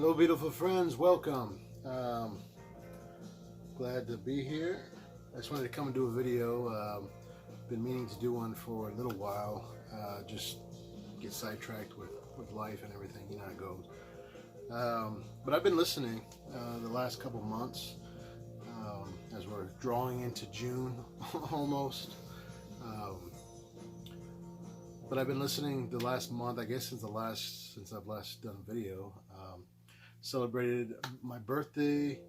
Hello, beautiful friends. Welcome. Glad to be here. I just wanted to come and do a video. Been meaning to do one for a little while. Just get sidetracked with life and everything. You know how it goes. But I've been listening the last couple months as we're drawing into June almost. But I've been listening the last month, I guess since I've last done a video. Celebrated my birthday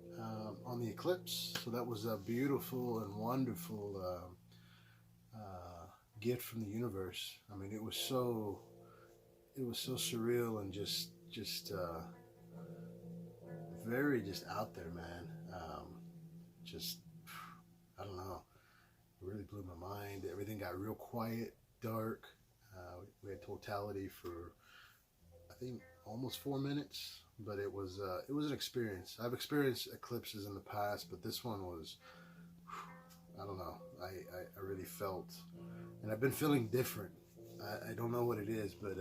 on the eclipse, so that was a beautiful and wonderful gift from the universe. I mean, it was so surreal and just very just out there, man. Just I don't know. It really blew my mind. Everything got real quiet, dark. We had totality for I think almost 4 minutes, but it was an experience. I've experienced eclipses in the past, but this one was, I don't know. I really felt, and I've been feeling different. I don't know what it is, but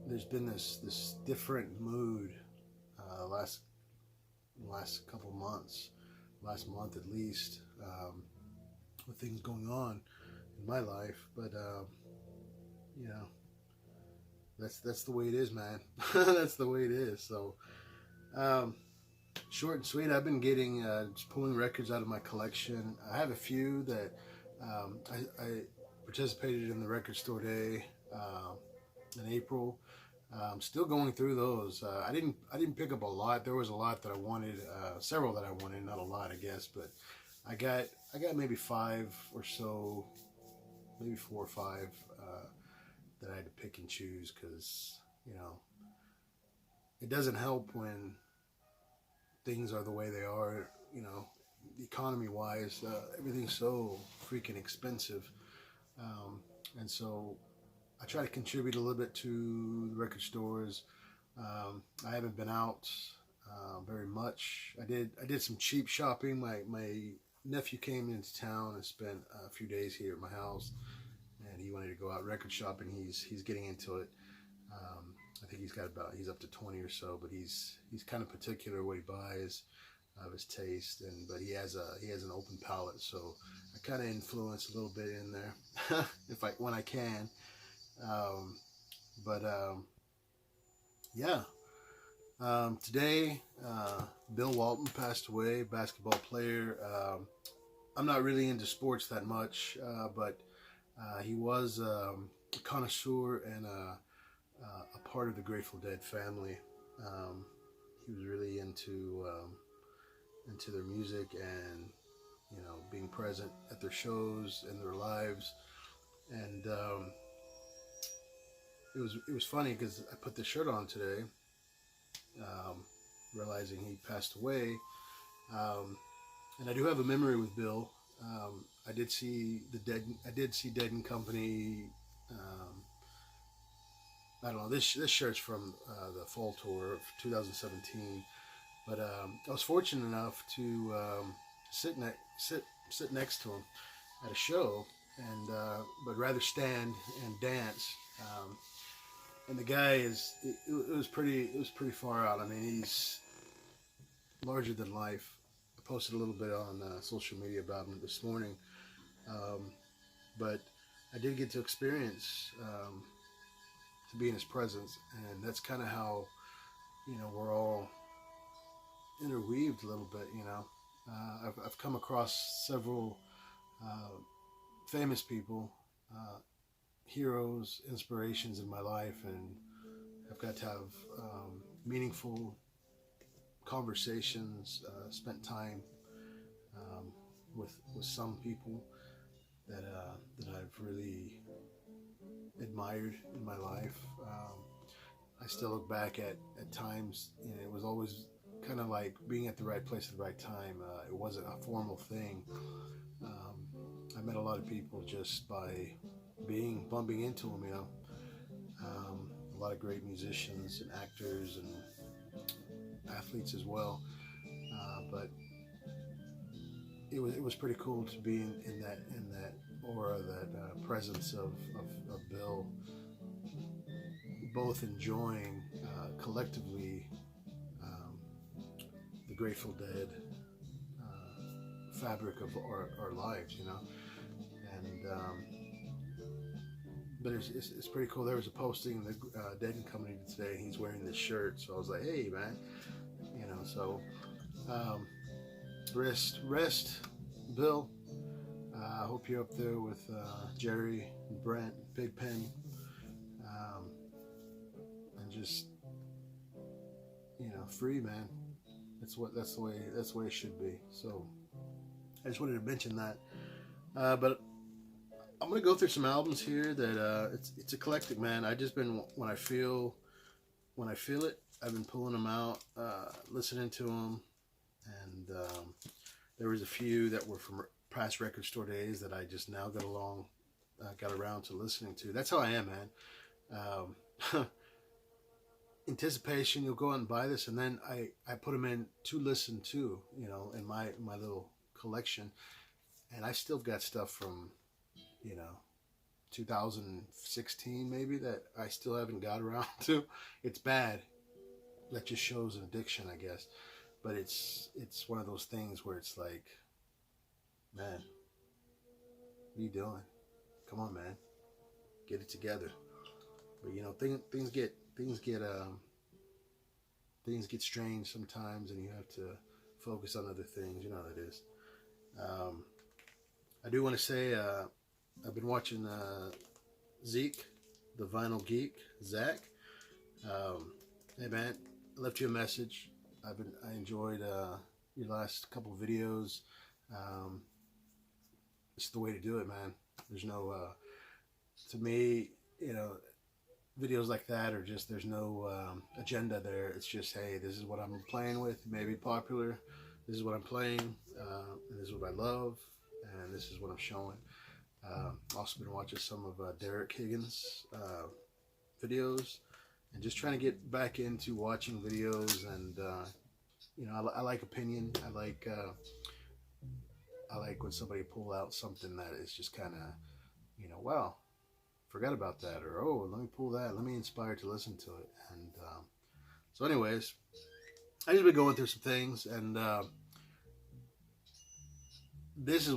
there's been this different mood last couple months, last month at least, with things going on in my life. But you know, that's the way it is, man. That's the way it is. So short and sweet, I've been getting just pulling records out of my collection. I have a few that I participated in the record store day in April. I'm still going through those. I didn't pick up a lot. There was a lot that I wanted, several that I wanted, not a lot, I guess, but I got maybe 5 or so, maybe 4 or 5 that I had to pick and choose, because you know, it doesn't help when things are the way they are. You know, economy wise, everything's so freaking expensive, and so I try to contribute a little bit to the record stores. I haven't been out very much. I did some cheap shopping. My nephew came into town and spent a few days here at my house, and he wanted to go out record shopping. He's getting into it. I think he's up to 20 or so, but he's kind of particular what he buys, of his taste, but he has an open palate, so I kind of influence a little bit in there when I can. Yeah. Today, Bill Walton passed away, basketball player. I'm not really into sports that much, but he was a connoisseur and a part of the Grateful Dead family. He was really into their music and, you know, being present at their shows and their lives. And it was funny because I put this shirt on today, realizing he passed away. And I do have a memory with Bill. I did see Dead and Company. I don't know. This shirt's from the fall tour of 2017. But I was fortunate enough to sit next to him at a show, and but rather stand and dance. And the guy it was pretty far out. I mean, he's larger than life. I posted a little bit on social media about him this morning, but I did get to experience to be in his presence, and that's kind of how, you know, we're all interweaved a little bit. You know, I've come across several famous people, heroes, inspirations in my life, and I've got to have meaningful conversations, spent time with some people that I've really admired in my life. I still look back at times, you know, it was always kind of like being at the right place at the right time. It wasn't a formal thing. I met a lot of people just by bumping into them, you know. A lot of great musicians and actors and athletes as well. But it was pretty cool to be in that aura, that presence of Bill, both enjoying collectively Grateful Dead fabric of our lives, you know. And but it's pretty cool. There was a posting in the Dead Company today. He's wearing this shirt, so I was like, hey man, you know. So um, rest, Bill. I hope you're up there with Jerry and Brent, Big Pen, um, and just, you know, free, man. That's the way it should be. So I just wanted to mention that. But I'm gonna go through some albums here that it's eclectic, man. I just been when I feel it, I've been pulling them out, listening to them, and there was a few that were from past record store days that I just now got around to listening to. That's how I am, man. Anticipation, you'll go out and buy this, and then I put them in to listen to, you know, in my little collection, and I still got stuff from, you know, 2016 maybe that I still haven't got around to. It's bad. That just shows an addiction, I guess. But it's one of those things where it's like, man, what are you doing? Come on, man, get it together. But you know, things get strange sometimes, and you have to focus on other things. You know how that is. I do want to say I've been watching Zeke, the Vinyl Geek, Zach. Hey man, I left you a message. I enjoyed your last couple videos. It's the way to do it, man. There's no, to me, you know, videos like that are just, there's no agenda there. It's just, hey, this is what I'm playing with. It may be popular. This is what I'm playing. And this is what I love. And this is what I'm showing. Also been watching some of Derek Higgins' videos, and just trying to get back into watching videos. And you know, I like opinion. I like when somebody pull out something that is just kind of, you know, wow, forgot about that, or oh, let me pull that. Let me inspire to listen to it. And so, anyways, I just been going through some things, and this is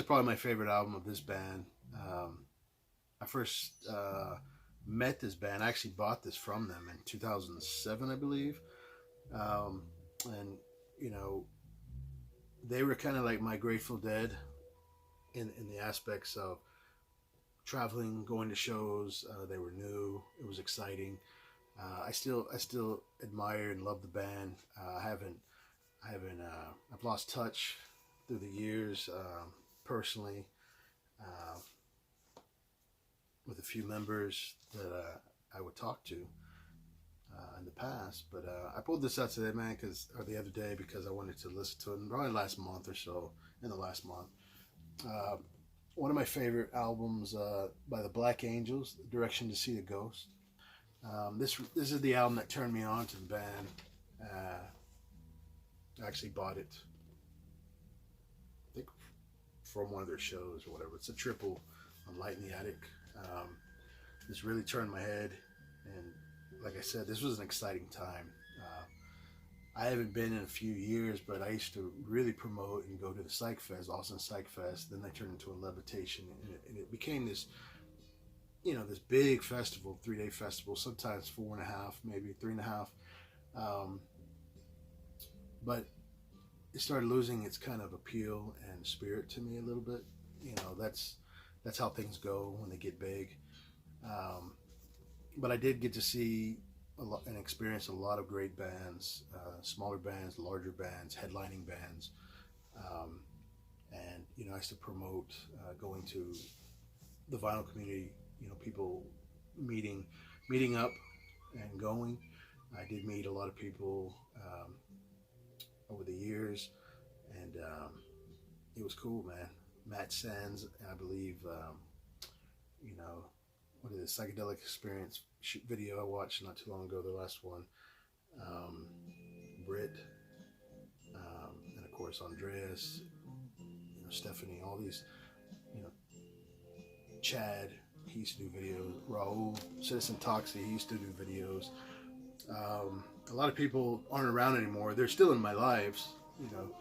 probably my favorite album of this band. I first met this band. I actually bought this from them in 2007, I believe. And you know, they were kind of like my Grateful Dead in the aspects of traveling, going to shows. They were new. It was exciting. I still admire and love the band. I've lost touch through the years, personally, with a few members that I would talk to in the past. But I pulled this out today, man, or the other day, because I wanted to listen to it probably last month or so, in the last month. One of my favorite albums by the Black Angels, Direction to See a Ghost. This is the album that turned me on to the band. I actually bought it, I think, from one of their shows or whatever. It's a triple on Light in the Attic. This really turned my head, and like I said, this was an exciting time. I haven't been in a few years, but I used to really promote and go to the Psych Fest, Austin Psych Fest. Then they turned into a Levitation, and it became this, you know, this big festival, 3-day festival, sometimes 4.5, maybe 3.5. But it started losing its kind of appeal and spirit to me a little bit. You know, that's how things go when they get big. But I did get to see and experience a lot of great bands, smaller bands, larger bands, headlining bands. And, you know, I used to promote going to the vinyl community, you know, people meeting up and going. I did meet a lot of people over the years, and it was cool, man. Matt Sands, I believe, you know, what is it, Psychedelic Experience video I watched not too long ago, the last one. Britt, and of course Andreas, you know, Stephanie, all these, you know, Chad, he used to do videos. Raul, Citizen Toxie, he used to do videos. a lot of people aren't around anymore. They're still in my lives, you know.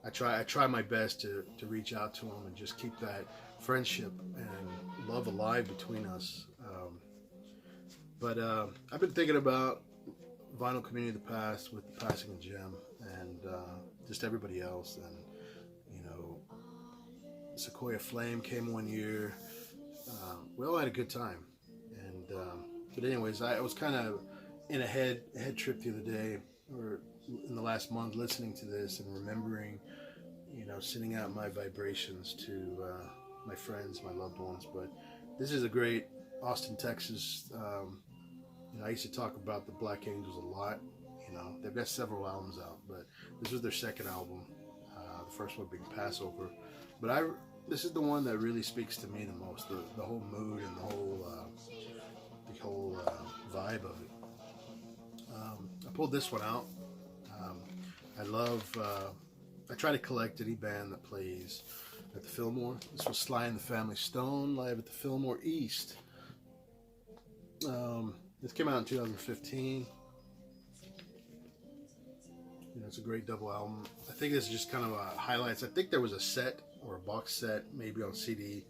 I try my best to reach out to them and just keep that friendship and love alive between us. But I've been thinking about vinyl community of the past with the passing of Jim and just everybody else. And you know, Sequoia Flame came one year. We all had a good time. And but anyways, I was kind of in a head trip the other day, or in the last month, listening to this and remembering, you know, sending out my vibrations to my friends, my loved ones. But this is a great Austin, Texas. You know, I used to talk about the Black Angels a lot. You know, they've got several albums out, but this was their second album. The first one being Passover. But this is the one that really speaks to me the most. The whole mood and the whole vibe of it. I pulled this one out. I love. I try to collect any band that plays at the Fillmore. This was Sly and the Family Stone live at the Fillmore East. This came out in 2015. You know, it's a great double album. I think this is just kind of highlights. I think there was a set or a box set, maybe on CD.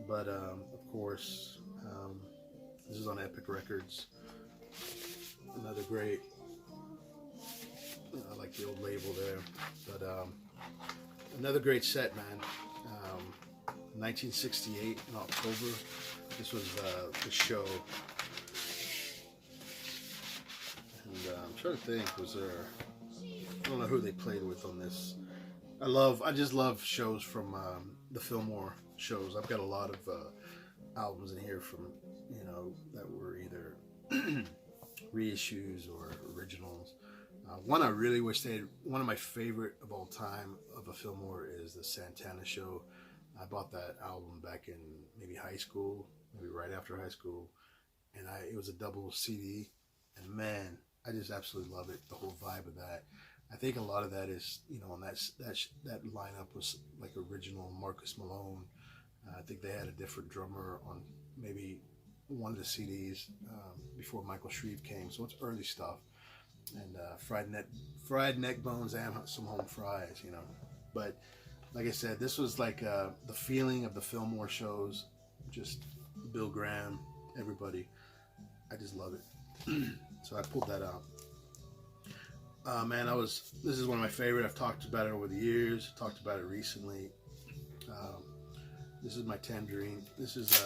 But of course, this is on Epic Records. Another great. I like the old label there. But another great set, man. 1968 in October. This was the show. And I'm trying to think, was there, I don't know who they played with on this. I just love shows from the Fillmore shows. I've got a lot of albums in here from, you know, that were either reissues or originals. One I really wish they had, one of my favorite of all time of a Fillmore is the Santana Show. I bought that album back in maybe high school, maybe right after high school, and it was a double CD, and man, I just absolutely love it. The whole vibe of that. I think a lot of that is, you know, on that lineup was like original Marcus Malone. I think they had a different drummer on maybe one of the CDs before Michael Shreve came, so it's early stuff. And fried neck bones and some home fries, you know. But like I said, this was like the feeling of the Fillmore shows. Just Bill Graham, everybody. I just love it. So I pulled that out. Man, this is one of my favorite. I've talked about it over the years. Talked about it recently. This is my Tangerine. This is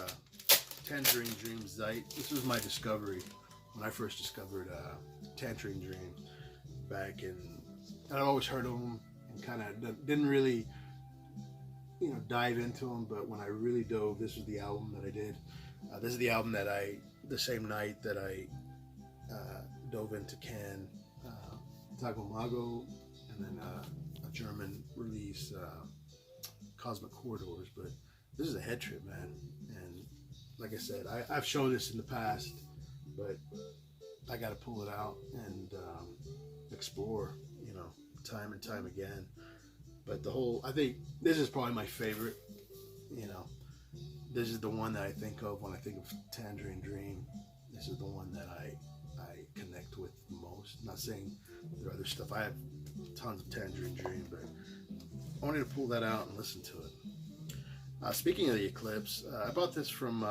Tangerine Dream Zeit. This was my discovery when I first discovered Tangerine Dream back in. And I've always heard of them and kind of didn't really, you know, dive into them. But when I really dove, this was the album that I did. This is the album that the same night that I dove into Can, Tago Mago, and then a German release, Cosmic Corridors. But this is a head trip, man. And like I said, I've shown this in the past, but I got to pull it out and explore, you know, time and time again. But I think this is probably my favorite, you know. This is the one that I think of when I think of Tangerine Dream. This is the one that I connect with the most. I'm not saying there are other stuff. I have tons of Tangerine Dream, but I wanted to pull that out and listen to it. Speaking of the Eclipse, I bought this from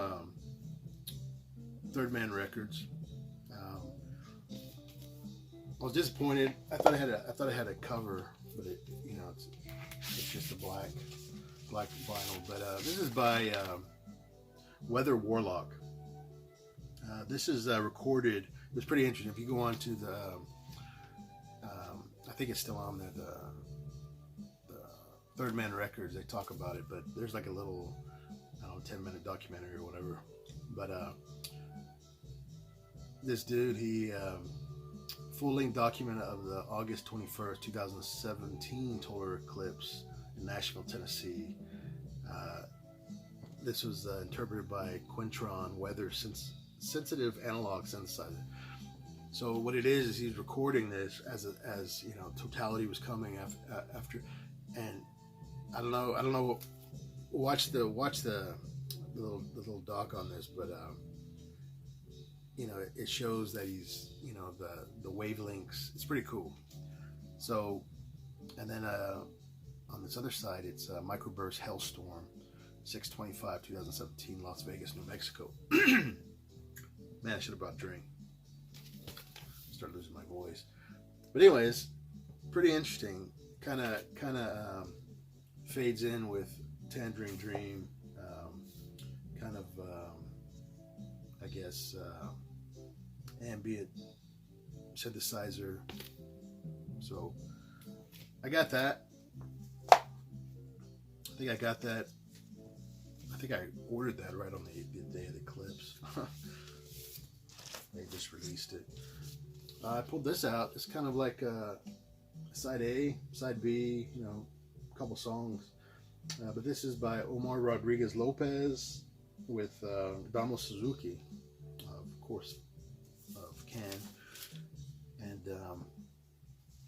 Third Man Records. I was disappointed. I thought it had a cover, but you know, it's just a black vinyl. But this is by Weather Warlock. This is recorded. It was pretty interesting. If you go on to the, I think it's still on there, the Third Man Records, they talk about it, but there's like a little, I don't know, 10-minute documentary or whatever. But this dude, he full-length document of the August 21st, 2017 total eclipse in Nashville, Tennessee. This was interpreted by Quintron Weather Sensitive Analog Synthesizer. So what it is he's recording this as you know, totality was coming after, and I don't know. Watch the little doc on this, but it shows that he's, the wavelengths. It's pretty cool. So, and then on this other side, it's Microburst Hellstorm, 625, 2017, Las Vegas, New Mexico. Man, I should have brought a drink. Start losing my voice. But anyways, pretty interesting. Kind of fades in with Tangerine Dream. I guess, ambient synthesizer. So I got that. I think I got that. I think I ordered that right on the day of the eclipse. They just released it. I pulled this out. It's kind of like side A, side B, a couple songs. But this is by Omar Rodriguez Lopez with Damo Suzuki, of course, of Can. And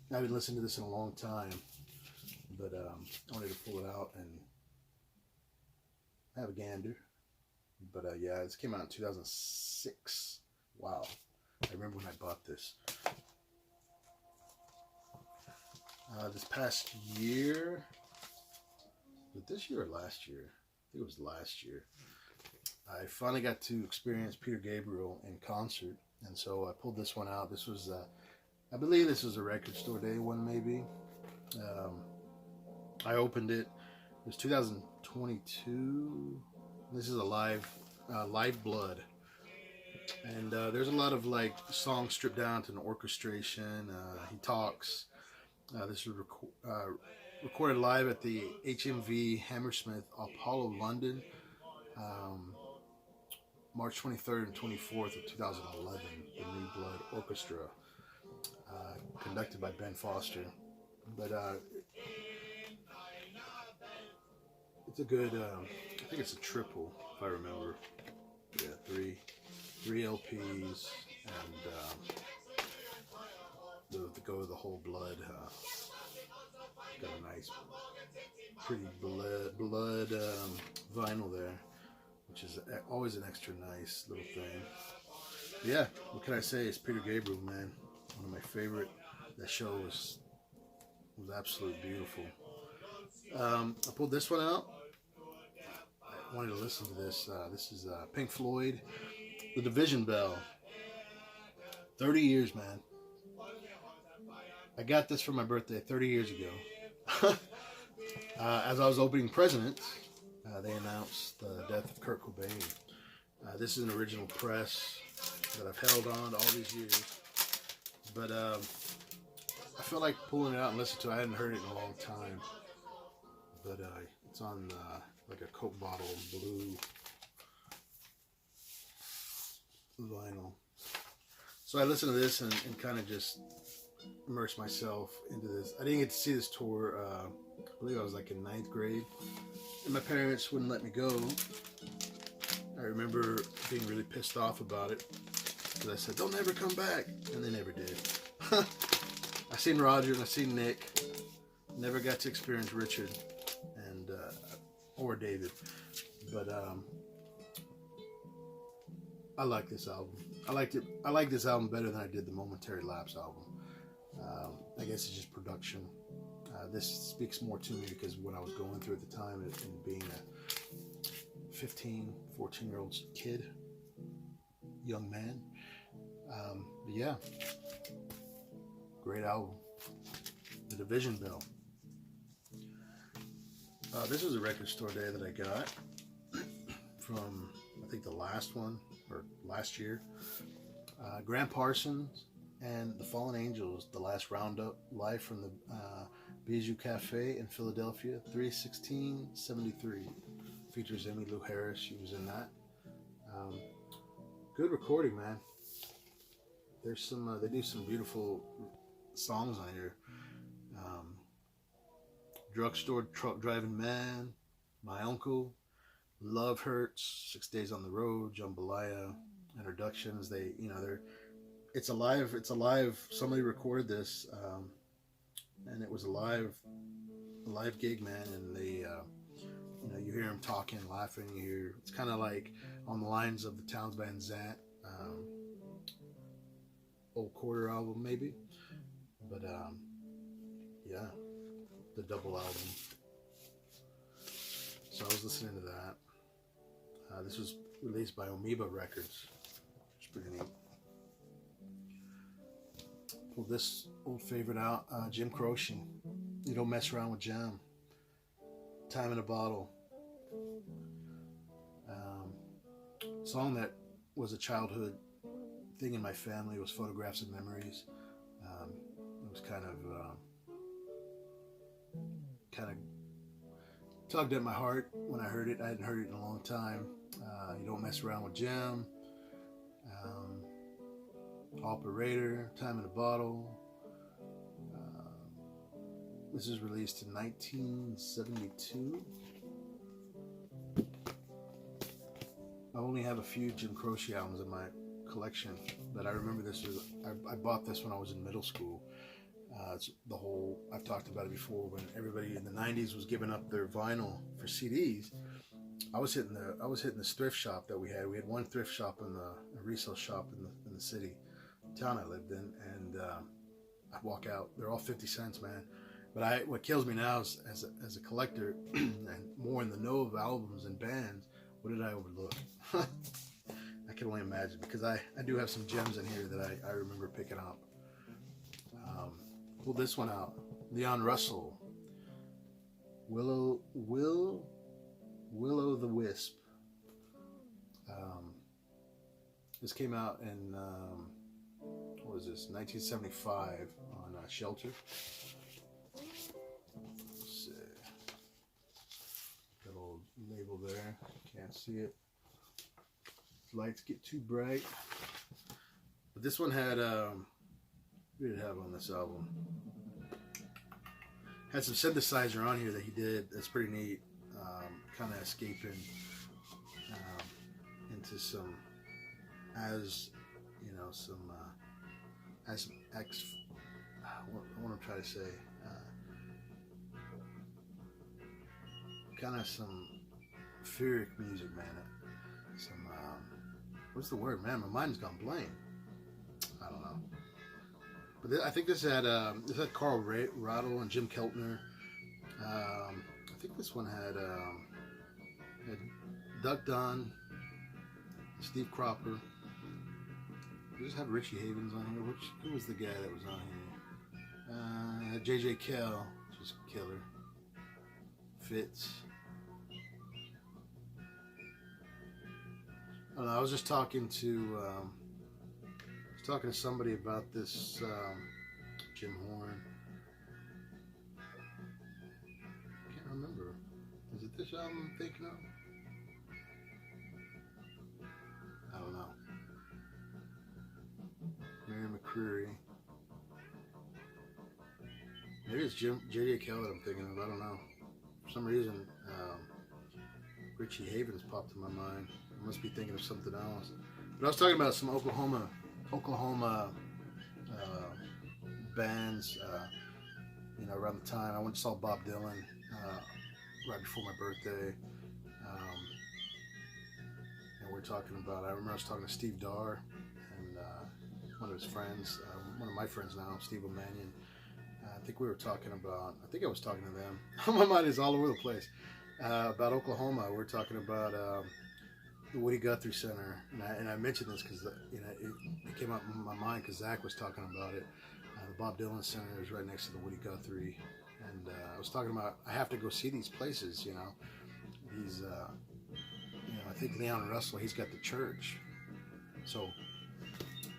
I haven't listened to this in a long time, but I wanted to pull it out and have a gander. But yeah, this came out in 2006. Wow. I remember when I bought this. This past year, was it this year or last year? I think it was last year. I finally got to experience Peter Gabriel in concert, and so I pulled this one out. This was, I believe this was a record store day one, maybe. I opened it. It was 2022. This is a live Blood. And there's a lot of like songs stripped down to an orchestration. He talks. This was recorded live at the HMV Hammersmith Apollo London, March 23rd and 24th of 2011. The New Blood Orchestra, conducted by Ben Foster. But it's a good. I think it's a triple, if I remember. Yeah, three LPs, and the Go of the Whole Blood. Got a nice, pretty blood vinyl there, which is always an extra nice little thing. But yeah, what can I say? It's Peter Gabriel, man. One of my favorite. That show was absolutely beautiful. I pulled this one out. I wanted to listen to this. This is Pink Floyd, The Division Bell. 30 years, man. I got this for my birthday 30 years ago. As I was opening presents, they announced the death of Kurt Cobain. This is an original press that I've held on all these years. But I felt like pulling it out and listening to it. I hadn't heard it in a long time. But it's on like a Coke bottle blue vinyl. So I listened to this and kind of just immersed myself into this. I didn't get to see this tour. I believe I was like in 9th grade. And my parents wouldn't let me go. I remember being really pissed off about it. Because I said, they'll never come back. And they never did. I seen Roger and I seen Nick. Never got to experience Richard and or David. But I like this album. I like this album better than I did the Momentary Lapse album. I guess it's just production. This speaks more to me because what I was going through at the time and being a 15, 14-year-old kid, young man. But yeah, great album. The Division Bell. This was a record store day that I got from, I think, the last one, or last year. Graham Parsons and the Fallen Angels, The Last Roundup, live from the Bijou Cafe in Philadelphia, 3/16/73. Features Emmylou Harris. She was in that. Good recording, man. There's some, they do some beautiful songs on here. Drugstore Truck Driving Man, My Uncle, Love Hurts, 6 Days on the Road, Jambalaya, Introductions. It's a live, somebody recorded this, and it was a live gig, man, and they, you hear them talking, laughing, it's kind of like on the lines of the Towns Van Zandt, old quarter album maybe, but yeah, the double album. So I was listening to that. This was released by Amoeba Records. It's pretty neat. Pulled this old favorite out, Jim Croce. You Don't Mess Around with Jam. Time in a Bottle. Song that was a childhood thing in my family. It was Photographs and Memories. It was kind of tugged at my heart when I heard it. I hadn't heard it in a long time. You Don't Mess Around with Jam. Operator, Time in a Bottle. This is released in 1972. I only have a few Jim Croce albums in my collection, but I remember I bought this when I was in middle school. It's the whole, I've talked about it before, when everybody in the 90s was giving up their vinyl for CDs. I was hitting this thrift shop that we had. We had one thrift shop in a resale shop in the city, town I lived in, and I'd walk out. They're all 50 cents, man. But what kills me now is, as a collector and more in the know of albums and bands, what did I overlook? I can only imagine, because I do have some gems in here that I remember picking up. Pulled this one out, Leon Russell, Willow the Wisp. This came out in what was this? 1975 on Shelter. Let's see. That old label there. Can't see it. Lights get too bright. But this one had what did it have on this album? Had some synthesizer on here that he did. That's pretty neat. Kind of escaping into some, as you know, some as X. What I'm trying to say. Kind of some etheric music, man. Some what's the word, man? My mind's gone blank. I don't know. But I think this had Carl Rattle and Jim Keltner. I think this one had Duck Dunn, Steve Cropper. We just have Richie Havens on here. Who was the guy that was on here? J.J. Kell, just killer. Fitz. I don't know, I was just talking to somebody about this Jim Horn. I can't remember. Is it this album I'm thinking of? I don't know. Mary McCreary. Maybe it's J.J. Kell that I'm thinking of. I don't know. For some reason, Richie Havens popped in my mind. I must be thinking of something else. But I was talking about some Oklahoma bands. Around the time I went and saw Bob Dylan right before my birthday. And we're talking about. I remember I was talking to Steve Darr and one of his friends, one of my friends now, Steve O'Manion. I think we were talking about. I think I was talking to them. My mind is all over the place about Oklahoma. We're talking about the Woody Guthrie Center, and I mentioned this because it came up in my mind because Zach was talking about it. The Bob Dylan Center is right next to the Woody Guthrie, and I was talking about I have to go see these places. These I think Leon Russell, he's got the church, so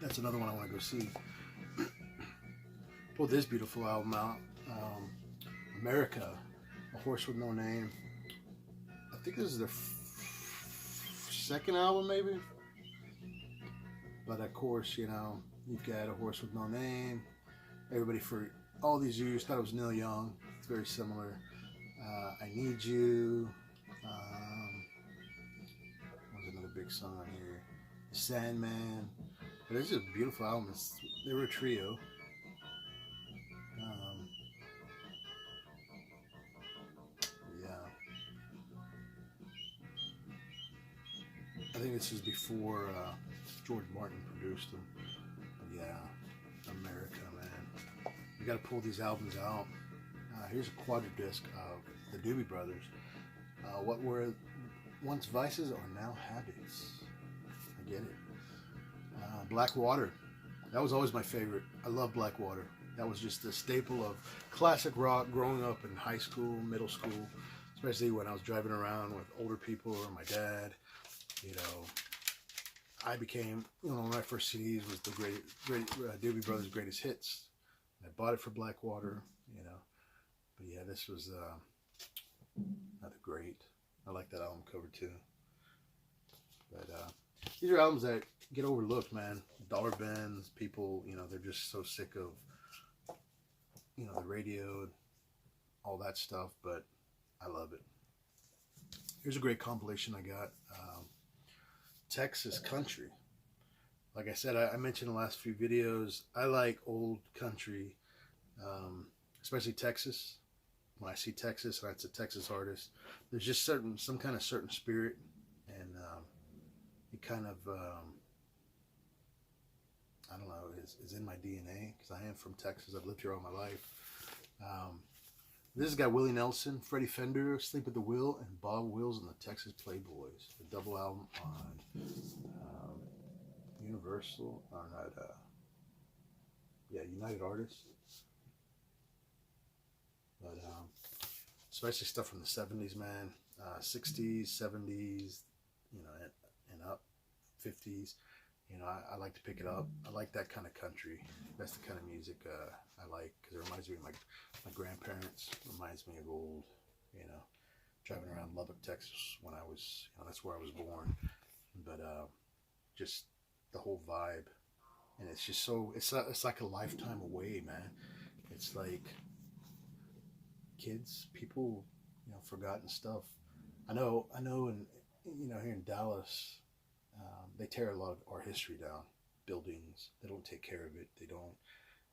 that's another one I want to go see. Pulled this beautiful album out, America, A Horse with No Name. I think this is their second album, maybe. But of course, you've got A Horse with No Name. Everybody for all these years thought it was Neil Young. It's very similar. I Need You. What's another big song on here? Sandman. But it's just a beautiful album. They were a trio. I think this is before George Martin produced them. But yeah, You got to pull these albums out. Here's a quadra disc of the Doobie Brothers. What were once vices are now habits. I get it. Black Water. That was always my favorite. I love Black Water. That was just a staple of classic rock growing up in high school, middle school, especially when I was driving around with older people or my dad. You know, I became, one of my first CDs was the great Doobie Brothers' Greatest Hits. I bought it for Black Water, But yeah, this was another great. I like that album cover too. But these are albums that get overlooked, man. Dollar bins, people, they're just so sick of, the radio, all that stuff. But I love it. Here's a great compilation I got. Texas country. Like I said, I mentioned in the last few videos, I like old country, especially Texas. When I see Texas, and it's a Texas artist, there's just some kind of certain spirit, and it kind of, I don't know, is in my DNA, because I am from Texas. I've lived here all my life. This has got Willie Nelson, Freddie Fender, Sleep at the Wheel, and Bob Wills and the Texas Playboys. The double album on Universal, or not, United Artists. But especially stuff from the 70s, man, 60s, 70s, and up, 50s. I like to pick it up. I like that kind of country. That's the kind of music I like, because it reminds me of my grandparents. It reminds me of old, driving around Lubbock, Texas when I was, that's where I was born. But just the whole vibe, and it's just so, it's like a lifetime away, man. It's like kids, people, forgotten stuff. I know, and here in Dallas, they tear a lot of our history down. Buildings, they don't take care of it. They don't.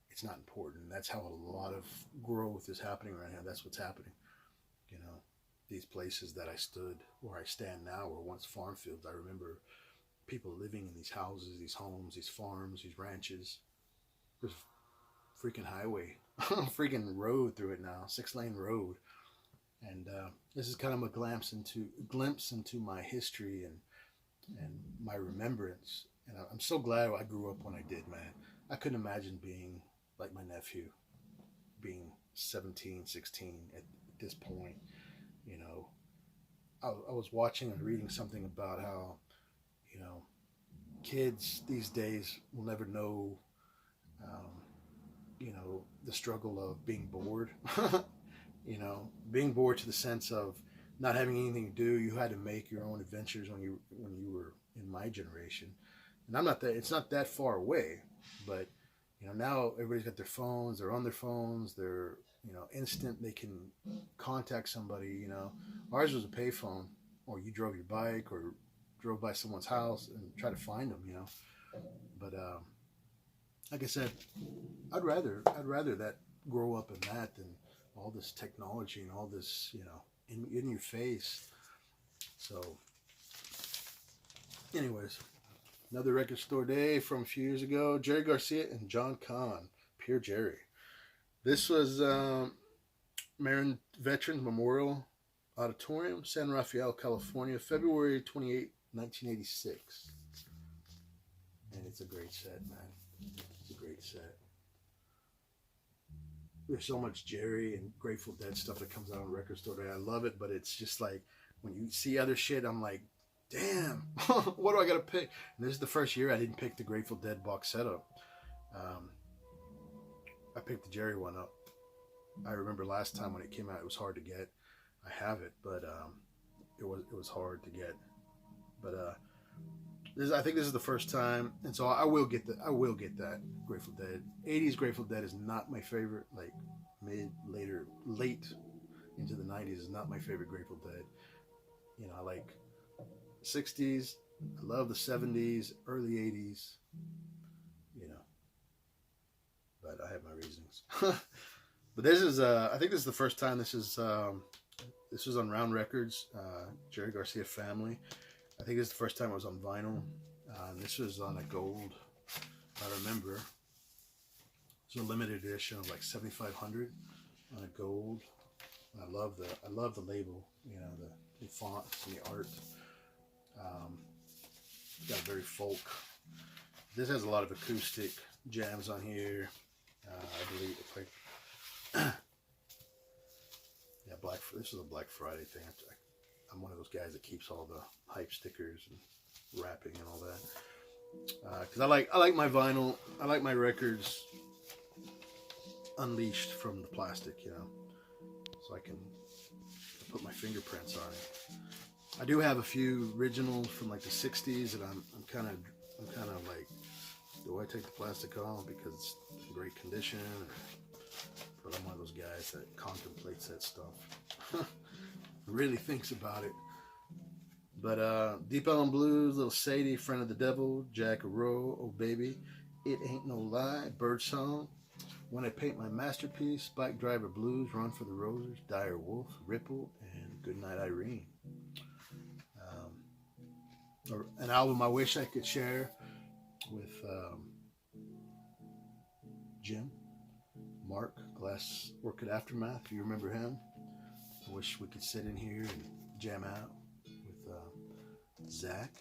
It's not important. That's how a lot of growth is happening right now. That's what's happening. These places that I stood, where I stand now, were once farm fields. I remember people living in these houses, these homes, these farms, these ranches. There's a freaking highway, freaking road through it now, 6-lane road. And this is kind of a glimpse into my history and my remembrance. And I'm so glad I grew up when I did, man. I couldn't imagine being like my nephew, being 17, 16 at this point. I was watching and reading something about how, kids these days will never know, the struggle of being bored. Being bored to the sense of not having anything to do. You had to make your own adventures when you were in my generation. And it's not that far away, but now everybody's got their phones, they're on their phones, they're, instant, they can contact somebody. Ours was a payphone, or you drove your bike or drove by someone's house and try to find them, But like I said, I'd rather that grow up in that than all this technology and all this, in your face. So anyways, another record store day from a few years ago. Jerry Garcia and John Kahn, Pure Jerry. This was Marin Veterans Memorial Auditorium, San Rafael, California, February 28, 1986. And it's a great set, man. It's a great set. There's so much Jerry and Grateful Dead stuff that comes out on Record Store Day. I love it, but it's just like, when you see other shit, I'm like, damn, what do I got to pick? And this is the first year I didn't pick the Grateful Dead box set up. I picked the Jerry one up. I remember last time when it came out, it was hard to get. I have it, but it was hard to get. But I think this is the first time, and so I will get that Grateful Dead. 80s Grateful Dead is not my favorite. Like late into the 90s is not my favorite Grateful Dead. I like 60s. I love the 70s, early 80s. But I have my reasons. But this is, I think this is the first time this was on Round Records, Jerry Garcia Family. I think this is the first time it was on vinyl. This was on a gold, I remember. It's a limited edition of like 7,500 on a gold. I love the label, you know, the fonts and the art. Got very folk. This has a lot of acoustic jams on here. I believe it's like yeah, this is a Black Friday thing. I'm one of those guys that keeps all the hype stickers and wrapping and all that. Because I like my vinyl. I like my records unleashed from the plastic, you know, so I can put my fingerprints on it. I do have a few originals from like the 60s that I'm kind of like, do I take the plastic off because it's in great condition? But I'm one of those guys that contemplates that stuff. Really thinks about it. But Deep Ellum Blues, Little Sadie, Friend of the Devil, Jack Rowe, Oh Baby, It Ain't No Lie, Birdsong, When I Paint My Masterpiece, Bike Driver Blues, Run for the Roses, Dire Wolf, Ripple, and Goodnight Irene. An album I wish I could share with Jim, Mark, Glass Orchid Aftermath, if you remember him. I wish we could sit in here and jam out with Zach,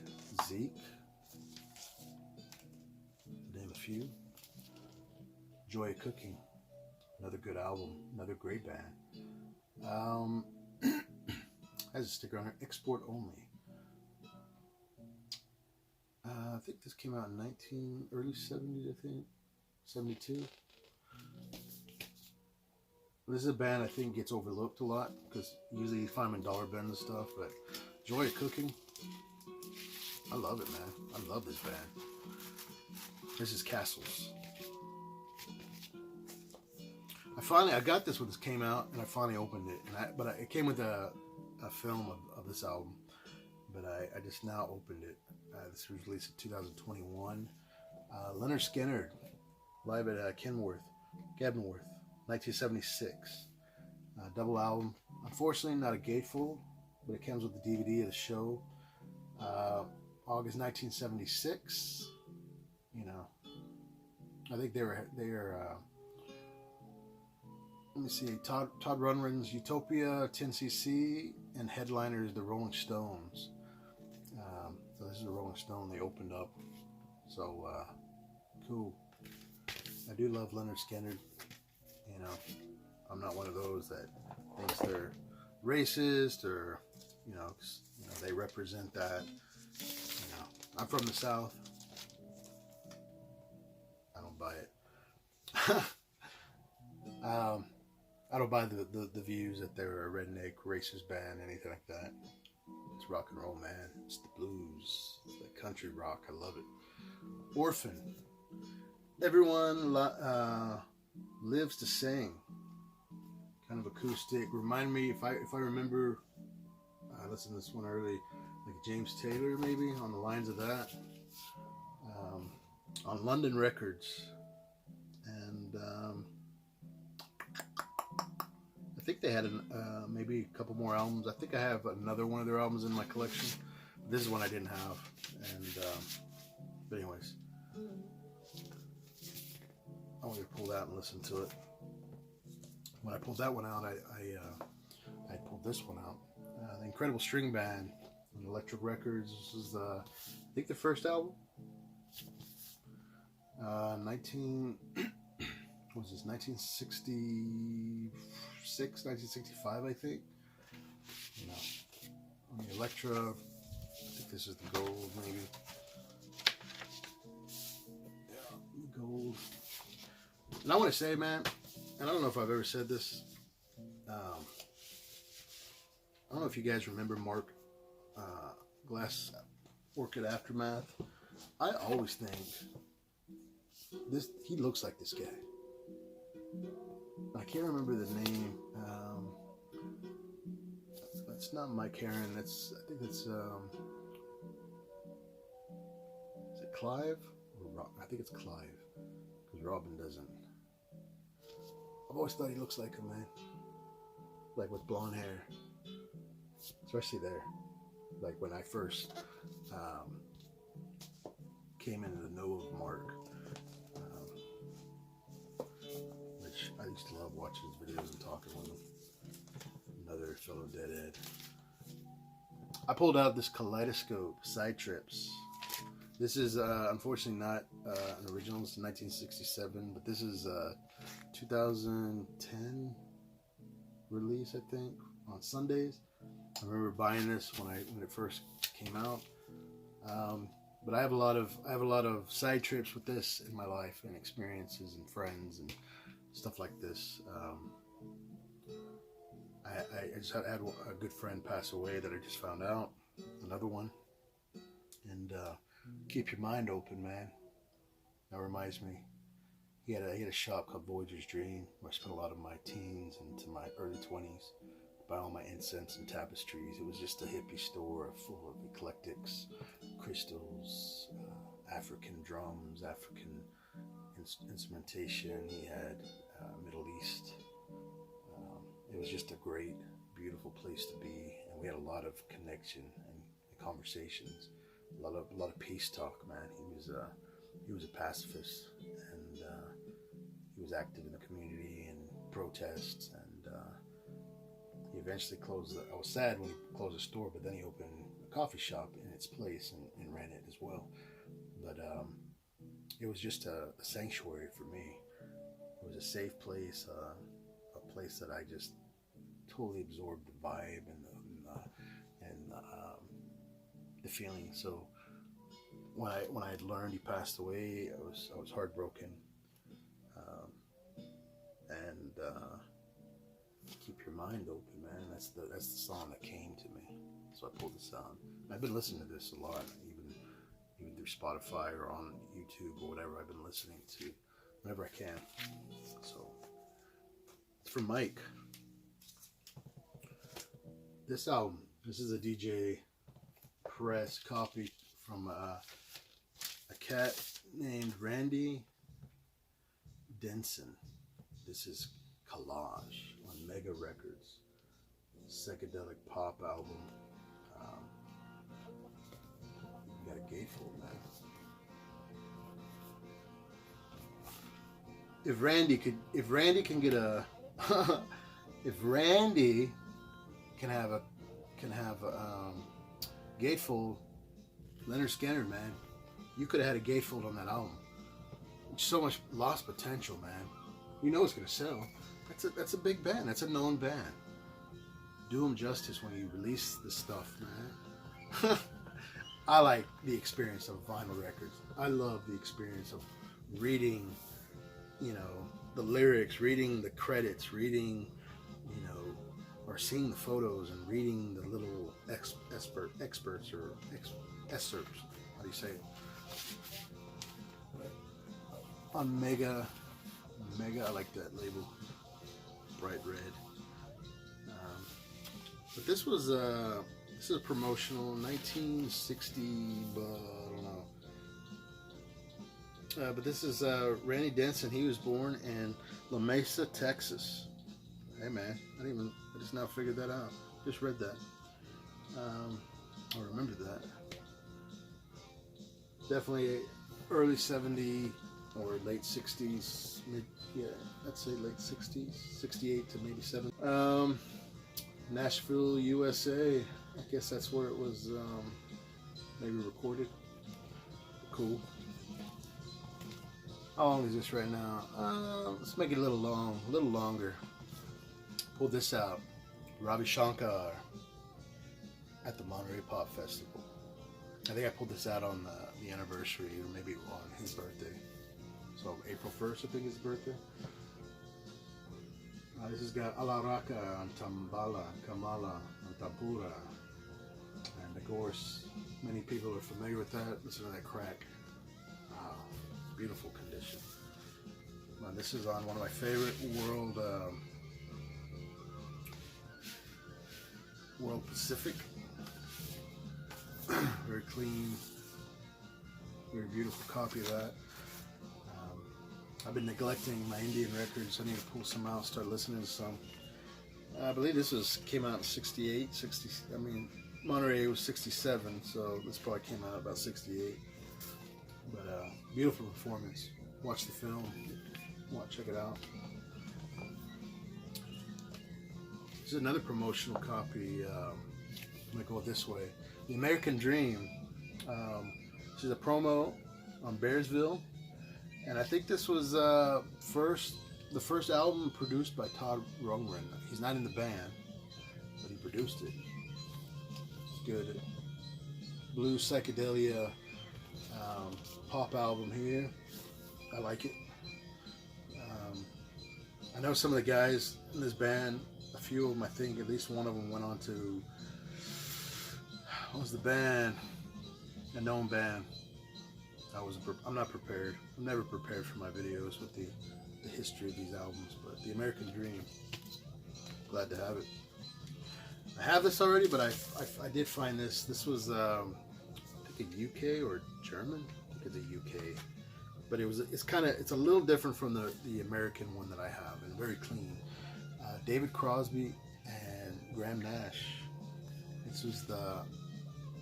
Zeke, to name a few. Joy of Cooking, another good album, another great band. Has a sticker on it, export only. I think this came out in early 70s, I think, 72. This is a band I think gets overlooked a lot because usually you find them in dollar bins and stuff, but Joy of Cooking, I love it, man. I love this band. This is Castles. I got this when this came out, and I finally opened it, and it came with a film of this album, but I just now opened it. This was released in 2021. Leonard Skinner, live at Kenworth, 1976. Double album. Unfortunately, not a gatefold, but it comes with the DVD of the show. August 1976. You know, I think they are. Let me see. Todd Rundgren's Utopia, 10cc, and headliners the Rolling Stones. So this is the Rolling Stone they opened up. So cool. I do love Leonard Skinner. You know, I'm not one of those that thinks they're racist or, you know, they represent that. You know, I'm from the South. I don't buy it. I don't buy the views that they're a redneck, racist band, anything like that. It's rock and roll, man. It's the blues, it's the country rock. I love it. Orphan. Everyone lives to sing. Kind of acoustic. Remind me, if I remember, I listened to this one early, like James Taylor maybe, on the lines of that. On London Records. And I think they had maybe a couple more albums. I think I have another one of their albums in my collection. This is one I didn't have. And but anyways, I want you to pull that and listen to it. When I pulled that one out, I pulled this one out. The Incredible String Band on Electric Records. This is I think the first album. 1966, 1965, I think. You know, on the Electra, I think this is the gold, maybe. Yeah, gold. And I want to say, man, and I don't know if I've ever said this. I don't know if you guys remember Mark Glass Orchid Aftermath. I always think he looks like this guy. I can't remember the name. It's not Mike Heron. I think it's is it Clive? I think it's Clive, because Robin doesn't. I've always thought he looks like him, man. Like with blonde hair, especially there. Like when I first came into the know of Mark. I used to love watching his videos and talking with him. Another fellow deadhead. I pulled out this Kaleidoscope Side Trips. This is unfortunately not an original. It's 1967, but this is 2010 release, I think, on Sundays. I remember buying this when it first came out. But I have a lot of side trips with this in my life, and experiences and friends and stuff like this. I just had a good friend pass away that I just found out. Another one. And keep your mind open, man. That reminds me. He had a shop called Voyager's Dream, where I spent a lot of my teens into my early 20s. Buy all my incense and tapestries. It was just a hippie store full of eclectics, crystals, African drums, African instrumentation. He had Middle East. It was just a great, beautiful place to be, and we had a lot of connection and conversations. A lot of peace talk, man. He was a pacifist, and he was active in the community and protests, and he eventually closed. I was sad when he closed the store, but then he opened a coffee shop in its place and ran it as well. But it was just a sanctuary for me. It was a safe place, a place that I just totally absorbed the vibe and the feeling. So when I had learned he passed away, I was heartbroken. Keep your mind open, man. That's the song that came to me. So I pulled this out. I've been listening to this a lot, even through Spotify or on YouTube or whatever. I've been listening to whenever I can. So it's from Mike. This album. This is a DJ press copy from a cat named Randy Denson. This is Collage on Mega Records, psychedelic pop album. You got a gatefold, man. If Randy can get a, if Randy can have a gatefold, Leonard Skinner, man, you could have had a gatefold on that album. So much lost potential, man. You know it's gonna sell. That's a big band. That's a known band. Do them justice when you release this stuff, man. I like the experience of vinyl records. I love the experience of reading, the lyrics, reading the credits, reading, or seeing the photos and reading the little excerpts. How do you say it? On Mega, I like that label, bright red. But this is a promotional 1960, but I don't know. But this is Randy Denson. He was born in La Mesa, Texas. Hey man, I just now figured that out. Just read that. I remembered that. Definitely early 70s or late 60s, I'd say late 60s, 68 to maybe 70. Nashville, USA. I guess that's where it was maybe recorded. Cool. How long is this right now? Let's make it a little longer. Pull this out. Ravi Shankar at the Monterey Pop Festival. I think I pulled this out on the anniversary, or maybe on his birthday. So April 1st, I think is his birthday. This has got Alaraka and Tambala, Kamala and Tapura. And of course, many people are familiar with that. Listen to that crack. Wow, beautiful condition. Now, this is on one of my favorite World Pacific. Very clean, very beautiful copy of that. I've been neglecting my Indian records. I need to pull some out, start listening to some. I believe this came out in 68, 60. I mean, Monterey was 67, so this probably came out about 68. But beautiful performance. Watch the film. Check it out. This is another promotional copy. I'm gonna go this way. The American Dream. This is a promo on Bearsville, and I think this was the first album produced by Todd Rundgren. He's not in the band, but he produced it. It's good. Blue psychedelia pop album here. I like it. I know some of the guys in this band. A few of them, I think, at least one of them went on to, what was the band? A known band. I'm not prepared. I'm never prepared for my videos with the history of these albums, but the American Dream, glad to have it. I have this already, but I did find this. This was, I think, a UK or German. I think it's a UK. But it's a little different from the American one that I have, and very clean. David Crosby and Graham Nash. This was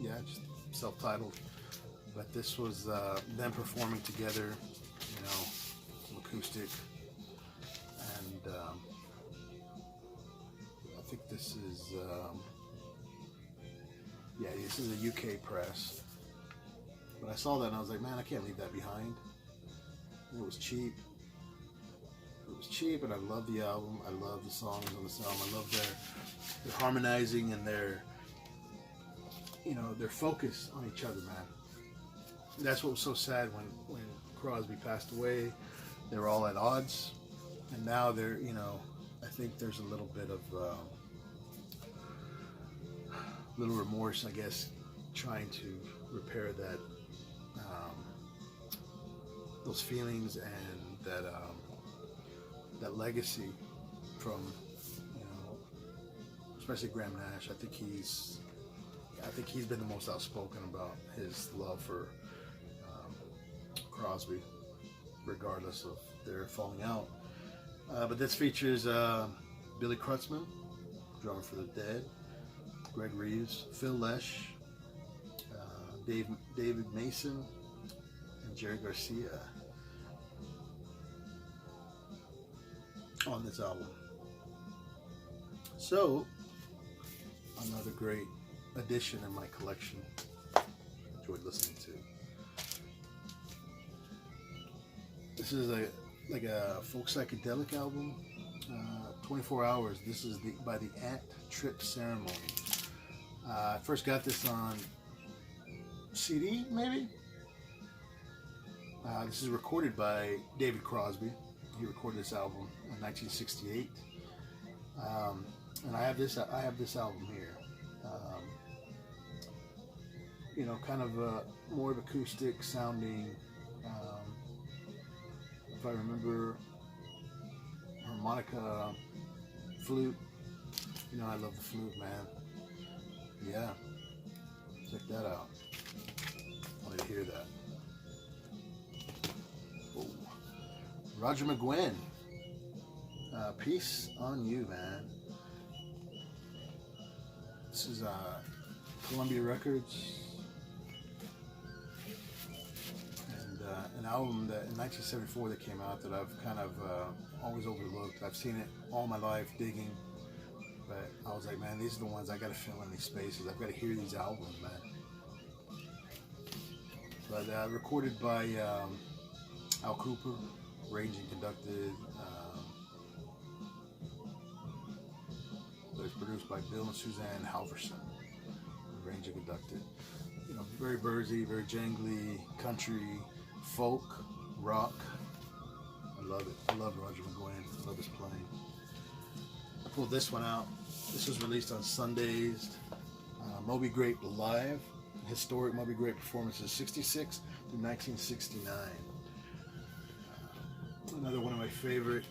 just self-titled, but this was them performing together, you know, some acoustic, and I think this is this is a UK press. But I saw that and I was like, man, I can't leave that behind. It was cheap. It was cheap, and I love the album. I love the songs on this album. I love their harmonizing and their focus on each other, man. And that's what was so sad when Crosby passed away. They were all at odds, and now they're, I think there's a little bit of little remorse, I guess, trying to repair that those feelings and that legacy from, especially Graham Nash. I think he's been the most outspoken about his love for Crosby, regardless of their falling out. But this features Billy Kreutzmann, drummer for the Dead, Greg Reeves, Phil Lesh, David Mason, and Jerry Garcia on this album. So, another great addition in my collection. Enjoyed listening to. This is like a folk psychedelic album. 24 Hours. This is by the Ant Trip Ceremony. I first got this on CD, maybe. This is recorded by David Crosby. He recorded this album in 1968, and I have this album here. Kind of more of acoustic sounding. If I remember, harmonica, flute. I love the flute, man. Yeah, check that out. I wanted to hear that. Oh. Roger McGuinn, Peace on You, man. This is Columbia Records, and an album that in 1974 that came out that I've kind of always overlooked. I've seen it all my life, digging. But I was like, man, these are the ones I got to fill in these spaces. I've got to hear these albums, man. But recorded by Al Cooper, arranged and conducted. But it's produced by Bill and Suzanne Halverson, arranged and conducted. Very Bursy, very jangly, country, folk, rock. I love it. I love Roger McGuinn. I love his playing. I pulled this one out. This was released on Sundays. Moby Grape Live, historic Moby Grape performances, 66 through 1969. Another one of my favorite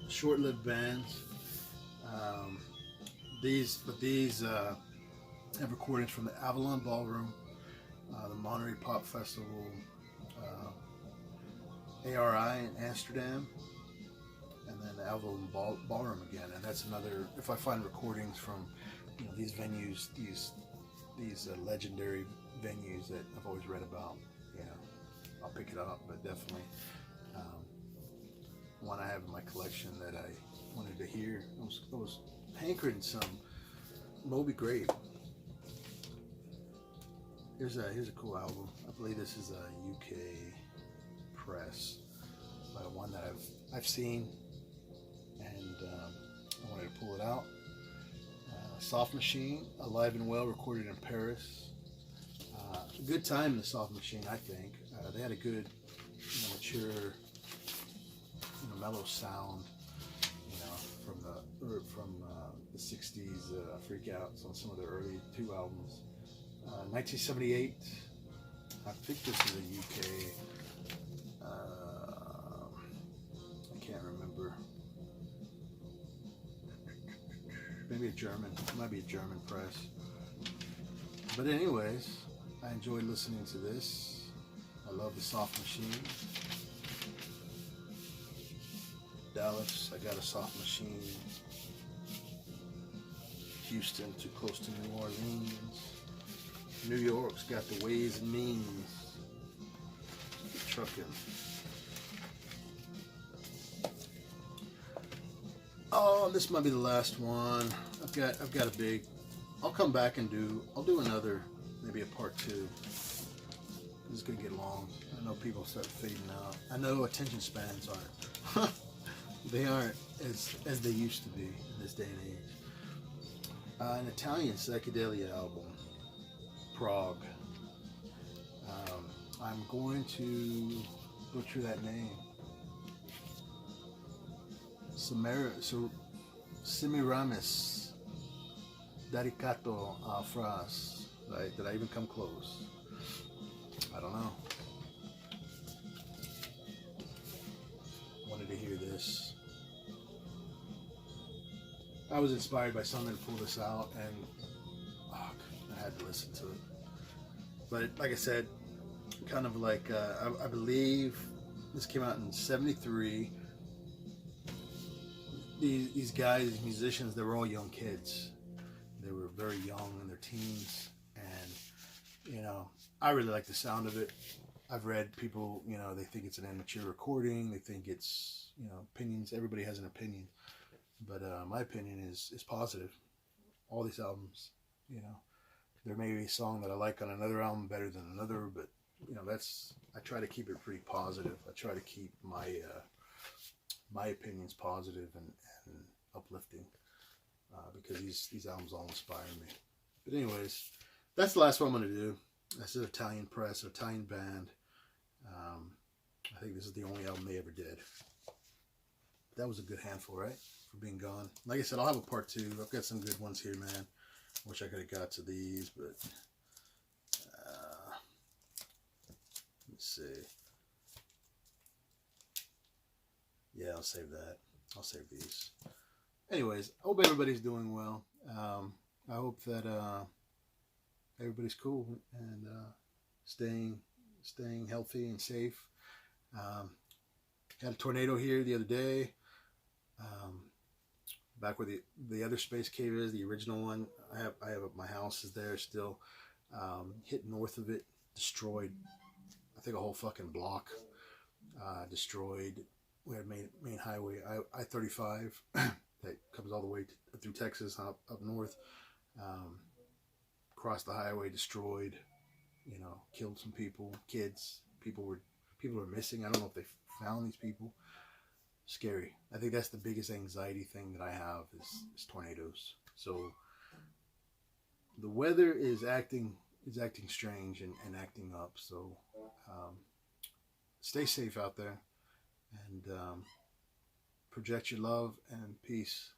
short-lived bands. These have recordings from the Avalon Ballroom, the Monterey Pop Festival, ARI in Amsterdam, and then the Avalon Ballroom again. And that's another, if I find recordings from these venues, these legendary venues that I've always read about, I'll pick it up. But definitely one I have in my collection that I wanted to hear. Those hankering some Moby Grape. Here's a cool album. I believe this is a UK press by one that I've seen, and I wanted to pull it out. Soft Machine, Alive and Well, recorded in Paris. A good time in the Soft Machine, I think. They had a good, mature, mellow sound, from the '60s freakouts on some of their early 2 albums. 1978. I think this is a UK. I can't remember. Maybe a German. It might be a German press. But anyways, I enjoyed listening to this. I love the Soft Machine. Dallas, I got a Soft Machine. Houston, too close to New Orleans. New York's got the ways and means. Trucking. Oh, this might be the last one. I've got a big. I'll come back and I'll do another, maybe a part 2. This is gonna get long. I know people start fading out. I know attention spans aren't. They aren't as they used to be in this day and age. An Italian psychedelia album, Prague. I'm going to butcher that name. Semiramis Daricato Fras. Right? Did I even come close? I don't know. Wanted to hear this. I was inspired by something to pull this out, and I had to listen to it. But like I said, kind of like I believe this came out in '73. These guys, these musicians, they were all young kids. They were very young in their teens, and I really like the sound of it. I've read people, they think it's an immature recording. They think it's, opinions. Everybody has an opinion, but my opinion is positive. All these albums, there may be a song that I like on another album better than another, but I try to keep it pretty positive. I try to keep my opinions positive and uplifting, because these albums all inspire me. But anyways, that's the last one I'm going to do. That's an Italian press, an Italian band. I think this is the only album they ever did. That was a good handful, right? For being gone. Like I said, I'll have a part 2. I've got some good ones here, man. Wish I could have got to these, but let's see. Yeah, I'll save that. I'll save these. Anyways, I hope everybody's doing well. I hope that everybody's cool and staying healthy and safe. Had a tornado here the other day. Back where the other space cave is, the original one. I have my house is there still. Hit north of it, destroyed. I think a whole fucking block. Destroyed. We had main highway I-35 that comes all the way through Texas up north. Crossed the highway, destroyed. Killed some people, kids. People were missing. I don't know if they found these people. Scary. I think that's the biggest anxiety thing that I have is tornadoes. So the weather is acting strange and acting up. So stay safe out there, and project your love and peace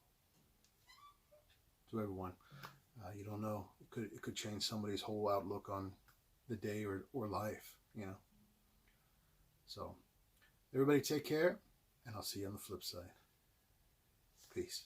to everyone. You don't know. It could change somebody's whole outlook on the day or life. So everybody take care, and I'll see you on the flip side. Peace.